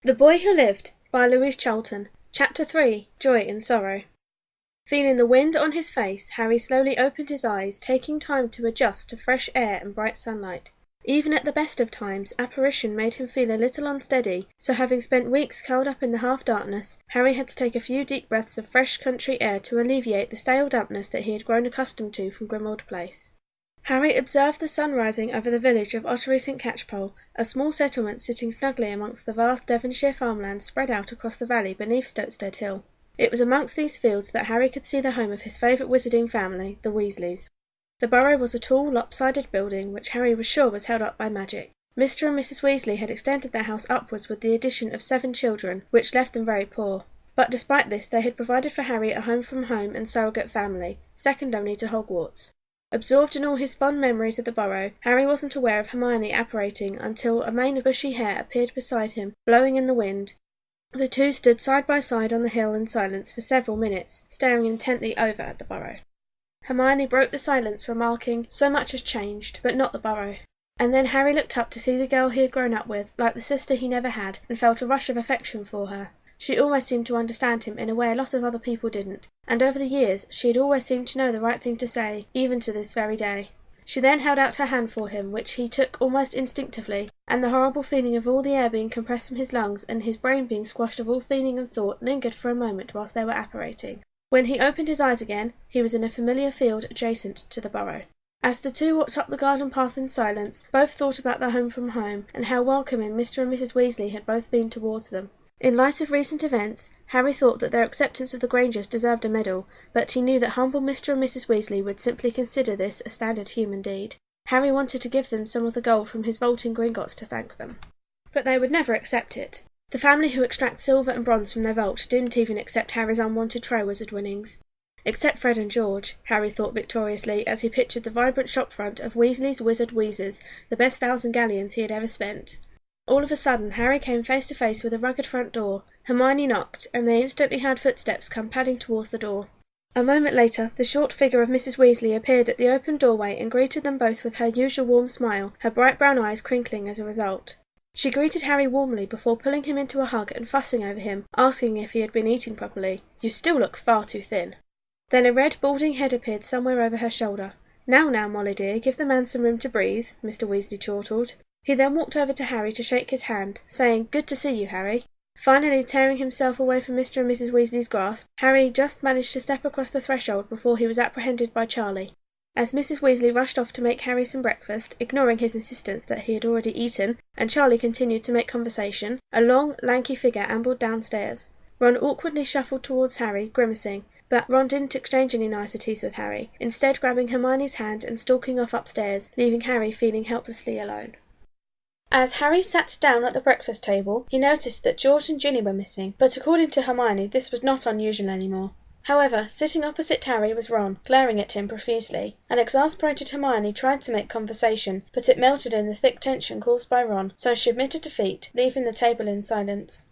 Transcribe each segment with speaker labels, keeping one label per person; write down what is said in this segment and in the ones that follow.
Speaker 1: The Boy Who Lived by Louise Charlton. Chapter 3. Joy in Sorrow. Feeling the wind on his face, Harry slowly opened his eyes, taking time to adjust to fresh air and bright sunlight. Even at the best of times, apparition made him feel a little unsteady, so having spent weeks curled up in the half-darkness, Harry had to take a few deep breaths of fresh country air to alleviate the stale dampness that he had grown accustomed to from Grimmauld Place. Harry observed the sun rising over the village of Ottery St Catchpole, a small settlement sitting snugly amongst the vast Devonshire farmlands spread out across the valley beneath Stotestead Hill. It was amongst these fields that Harry could see the home of his favourite wizarding family, the Weasleys. The Burrow was a tall, lopsided building which Harry was sure was held up by magic. Mr. and Mrs. Weasley had extended their house upwards with the addition of 7 children, which left them very poor. But despite this, they had provided for Harry a home from home and surrogate family, second only to Hogwarts. Absorbed in all his fond memories of the Burrow, Harry wasn't aware of Hermione apparating until a mane of bushy hair appeared beside him, blowing in the wind. The two stood side by side on the hill in silence for several minutes, staring intently over at the Burrow. Hermione broke the silence, remarking, "So much has changed, but not the Burrow." And then Harry looked up to see the girl he had grown up with, like the sister he never had, and felt a rush of affection for her. She always seemed to understand him in a way a lot of other people didn't, and over the years she had always seemed to know the right thing to say, even to this very day. She then held out her hand for him, which he took almost instinctively, and the horrible feeling of all the air being compressed from his lungs and his brain being squashed of all feeling and thought lingered for a moment whilst they were apparating. When he opened his eyes again, he was in a familiar field adjacent to the Burrow. As the two walked up the garden path in silence, both thought about their home from home, and how welcoming Mr. and Mrs. Weasley had both been towards them. In light of recent events, Harry thought that their acceptance of the Grangers deserved a medal, but he knew that humble Mr. and Mrs. Weasley would simply consider this a standard human deed. Harry wanted to give them some of the gold from his vault in Gringotts to thank them, but they would never accept it. The family who extract silver and bronze from their vault didn't even accept Harry's unwanted Triwizard winnings. Except Fred and George, Harry thought victoriously as he pictured the vibrant shop front of Weasley's Wizard Wheezers, the best 1,000 galleons he had ever spent. All of a sudden, Harry came face to face with a rugged front door. Hermione knocked, and they instantly heard footsteps come padding towards the door. A moment later, the short figure of Mrs. Weasley appeared at the open doorway and greeted them both with her usual warm smile, her bright brown eyes crinkling as a result. She greeted Harry warmly before pulling him into a hug and fussing over him, asking if he had been eating properly. "You still look far too thin." Then a red, balding head appeared somewhere over her shoulder. Now, Molly dear, give the man some room to breathe," Mr. Weasley chortled. He then walked over to Harry to shake his hand, saying, "Good to see you, Harry." Finally tearing himself away from Mr. and Mrs. Weasley's grasp, Harry just managed to step across the threshold before he was apprehended by Charlie. As Mrs. Weasley rushed off to make Harry some breakfast, ignoring his insistence that he had already eaten, and Charlie continued to make conversation, a long, lanky figure ambled downstairs. Ron awkwardly shuffled towards Harry, grimacing, but Ron didn't exchange any niceties with Harry, instead grabbing Hermione's hand and stalking off upstairs, leaving Harry feeling helplessly alone. As Harry sat down at the breakfast table, he noticed that George and Ginny were missing, but according to Hermione this was not unusual anymore. However, sitting opposite Harry was Ron, glaring at him profusely. An exasperated Hermione tried to make conversation, but it melted in the thick tension caused by Ron, so she admitted defeat, leaving the table in silence.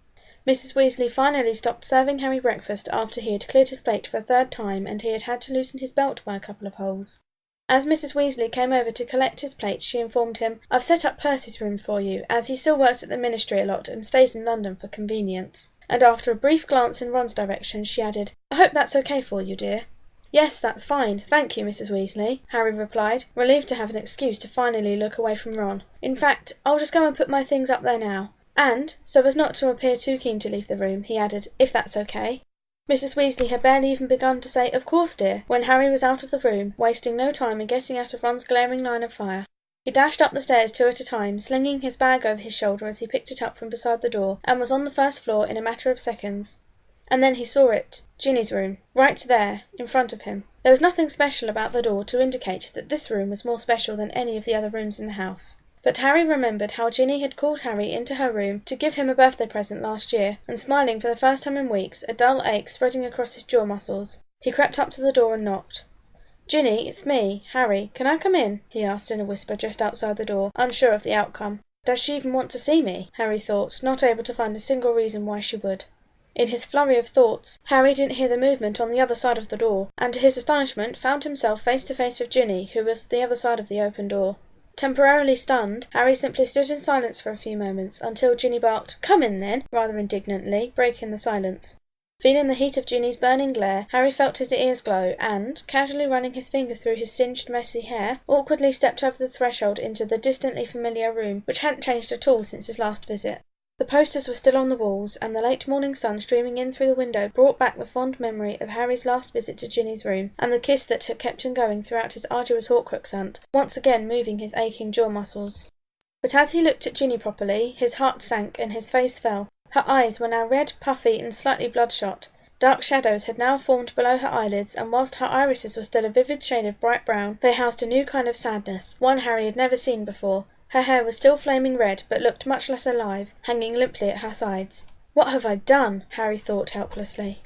Speaker 1: Mrs. Weasley finally stopped serving Harry breakfast after he had cleared his plate for a 3rd time and he had had to loosen his belt by a couple of holes. As Mrs. Weasley came over to collect his plate, she informed him, "I've set up Percy's room for you, as he still works at the Ministry a lot and stays in London for convenience." And after a brief glance in Ron's direction, she added, "I hope that's okay for you, dear." "Yes, that's fine, thank you, Mrs. Weasley," Harry replied, relieved to have an excuse to finally look away from Ron. "In fact, I'll just go and put my things up there now. And, so as not to appear too keen to leave the room, he added, if that's okay." Mrs. Weasley had barely even begun to say, "Of course, dear," when Harry was out of the room, wasting no time in getting out of Ron's glaring line of fire. He dashed up the stairs 2 at a time, slinging his bag over his shoulder as he picked it up from beside the door, and was on the 1st floor in a matter of seconds. And then he saw it, Ginny's room, right there, in front of him. There was nothing special about the door to indicate that this room was more special than any of the other rooms in the house. But Harry remembered how Ginny had called Harry into her room to give him a birthday present last year, and smiling for the first time in weeks, a dull ache spreading across his jaw muscles. He crept up to the door and knocked. "Ginny, it's me, Harry. Can I come in?" he asked in a whisper just outside the door, unsure of the outcome. Does she even want to see me? Harry thought, not able to find a single reason why she would. In his flurry of thoughts, Harry didn't hear the movement on the other side of the door, and to his astonishment found himself face to face with Ginny, who was the other side of the open door. Temporarily stunned, Harry simply stood in silence for a few moments until Ginny barked, "Come in then," rather indignantly, breaking the silence. Feeling the heat of Ginny's burning glare, Harry felt his ears glow and, casually running his finger through his singed messy hair, awkwardly stepped over the threshold into the distantly familiar room, which hadn't changed at all since his last visit. The posters were still on the walls, and the late morning sun streaming in through the window brought back the fond memory of Harry's last visit to Ginnys Room, and the kiss that had kept him going throughout his arduous Horcrux hunt, once again moving his aching jaw muscles. But as he looked at Ginny properly, his heart sank and his face fell. Her eyes were now red, puffy, and slightly bloodshot. Dark shadows had now formed below her eyelids, and whilst her irises were still a vivid shade of bright brown, they housed a new kind of sadness, one Harry had never seen before. Her hair was still flaming red, but looked much less alive, hanging limply at her sides. "What have I done?" Harry thought helplessly.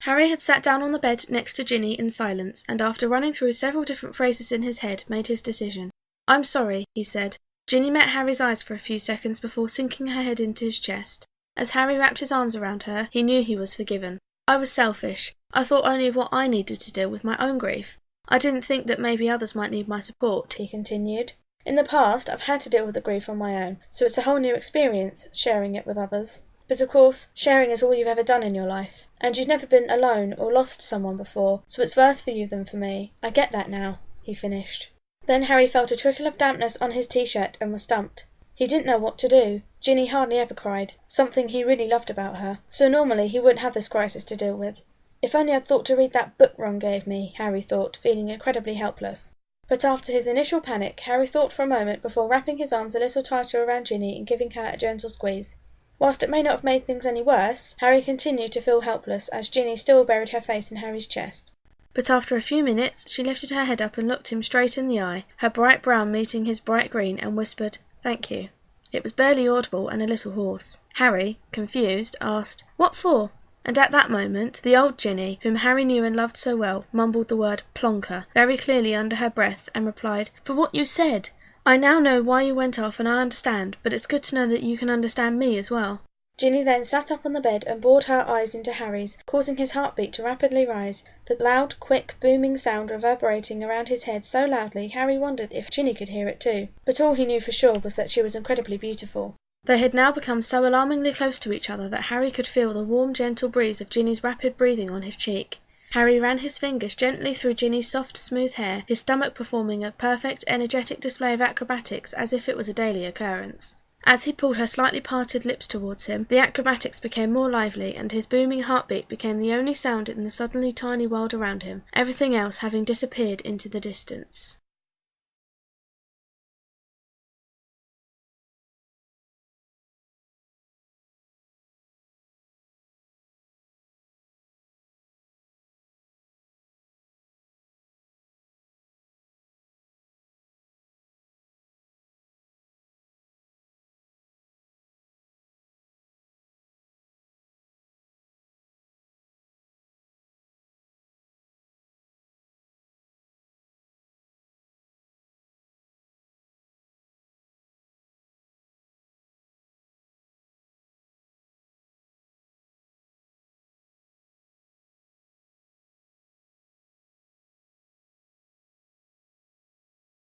Speaker 1: Harry had sat down on the bed next to Ginny in silence, and after running through several different phrases in his head, made his decision. "I'm sorry," he said. Ginny met Harry's eyes for a few seconds before sinking her head into his chest. As Harry wrapped his arms around her, he knew he was forgiven. "I was selfish. I thought only of what I needed to deal with my own grief. I didn't think that maybe others might need my support," he continued. "In the past, I've had to deal with the grief on my own, so it's a whole new experience, sharing it with others. But of course, sharing is all you've ever done in your life. And you've never been alone or lost someone before, so it's worse for you than for me. I get that now," he finished. Then Harry felt a trickle of dampness on his t-shirt and was stumped. He didn't know what to do. Ginny hardly ever cried, something he really loved about her, so normally he wouldn't have this crisis to deal with. "If only I'd thought to read that book Ron gave me," Harry thought, feeling incredibly helpless. But after his initial panic, Harry thought for a moment before wrapping his arms a little tighter around Ginny and giving her a gentle squeeze. Whilst it may not have made things any worse, Harry continued to feel helpless as Ginny still buried her face in Harry's chest. But after a few minutes, she lifted her head up and looked him straight in the eye, her bright brown meeting his bright green, and whispered, "Thank you." It was barely audible and a little hoarse. Harry, confused, asked, "What for?" And at that moment, the old Ginny, whom Harry knew and loved so well, mumbled the word "plonker" very clearly under her breath, and replied, "For what you said. I now know why you went off, and I understand, but it's good to know that you can understand me as well." Ginny then sat up on the bed and bored her eyes into Harry's, causing his heartbeat to rapidly rise, the loud, quick, booming sound reverberating around his head so loudly Harry wondered if Ginny could hear it too. But all he knew for sure was that she was incredibly beautiful. They had now become so alarmingly close to each other that Harry could feel the warm, gentle breeze of Ginny's rapid breathing on his cheek. Harry ran his fingers gently through Ginny's soft, smooth hair, his stomach performing a perfect, energetic display of acrobatics as if it was a daily occurrence. As he pulled her slightly parted lips towards him, the acrobatics became more lively, and his booming heartbeat became the only sound in the suddenly tiny world around him, everything else having disappeared into the distance.